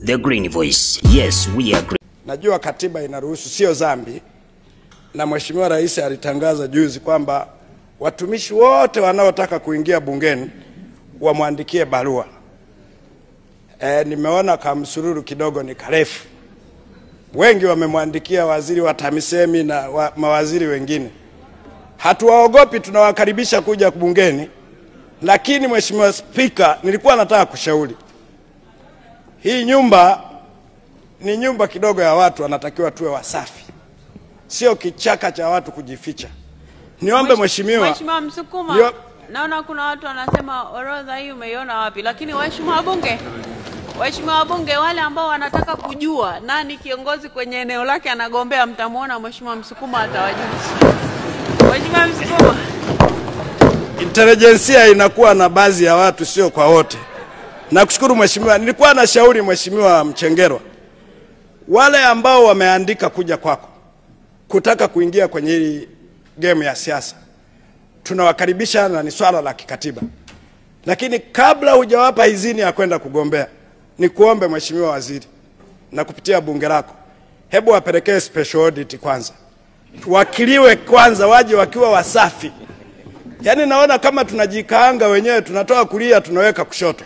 The Green Voice. Yes, we agree. Najua katiba inaruhusu, sio dhambi, na Mheshimiwa Rais alitangaza juzi kwamba watumishi wote wanaotaka kuingia bungeni wamwandikie barua. Nimeona kamsururu kidogo ni karefu. Wengi wamemwandikia waziri wa TAMISEMI na mawaziri wengine. Hatuwaogopi, tunawakaribisha kuja bungeni. Lakini Mheshimiwa Spika, nilikuwa nataka kushauri. Hii nyumba ni nyumba kidogo ya watu, wanatakiwa tuwe wasafi. Sio kichaka cha watu kujificha. Niombe Mheshimiwa Msukuma, naona kuna watu wanasema orodha hii umeiona wapi, lakini waheshimiwa wabunge wale ambao wanataka kujua nani kiongozi kwenye eneo lake anagombea, mtamuona Mheshimiwa Msukuma atawajulisha. Mheshimiwa Msukuma, intelijensia inakuwa na baadhi ya watu, sio kwa wote. Nakushukuru Mheshimiwa. Nilikuwa na shauri Mheshimiwa Mchengerwa, wale ambao wameandika kuja kwako kutaka kuingia kwenye hii game ya siasa, tunawakaribisha na ni swala la kikatiba. Lakini kabla hujawapa idhini ya kwenda kugombea, ni kuombe Mheshimiwa Waziri na kupitia bunge lako, hebu wapelekee special audit kwanza. Wakiliwe kwanza, waje wakiwa wasafi. Yaani naona kama tunajikaanga wenyewe, tunatoa kulia tunaweka kushoto.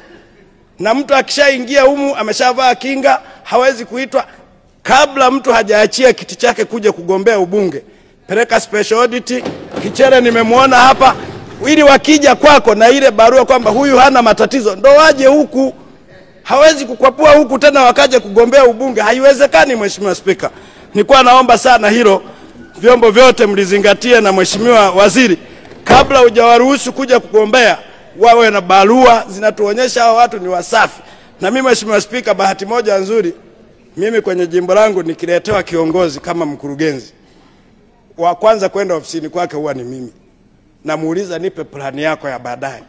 Na mtu akishaingia humu ameshavaa kinga, hawezi kuitwa. Kabla mtu hajaachia kiti chake kuja kugombea ubunge, peleka special audit. Kichere nimemuona hapa, ili wakija kwako na ile barua kwamba huyu hana matatizo, ndo waje huku. Hawezi kukwapua huku tena wakaje kugombea ubunge, haiwezekani. Mheshimiwa Spika, nilikuwa naomba sana hilo vyombo vyote mlizingatie, na Mheshimiwa Waziri, kabla hujawaruhusu kuja kugombea, wawe na barua zinatuonyesha hao watu ni wasafi. Na mimi Mheshimiwa Spika, bahati moja nzuri, mimi kwenye jimbo langu nikiletewa kiongozi kama mkurugenzi, wa kwanza kwenda ofisini kwake huwa ni mimi. Namuuliza, nipe plani yako ya baadaye.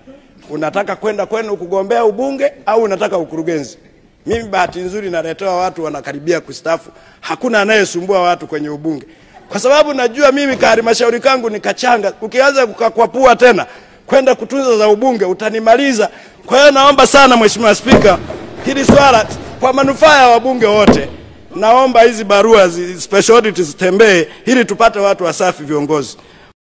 Unataka kwenda kugombea ubunge au unataka ukurugenzi? Mimi bahati nzuri naletewa watu wanakaribia kustaafu. Hakuna anayesumbua watu kwenye ubunge. Kwa sababu najua mimi halmashauri kangu ni kachanga. Ukianza kukakwapua tena kwenda kutunza za ubunge utanimaliza. Kwa hiyo naomba sana Mheshimiwa Spika, hili swala kwa manufaa ya wabunge wote, naomba hizi barua special audit zitembee ili tupate watu wasafi viongozi.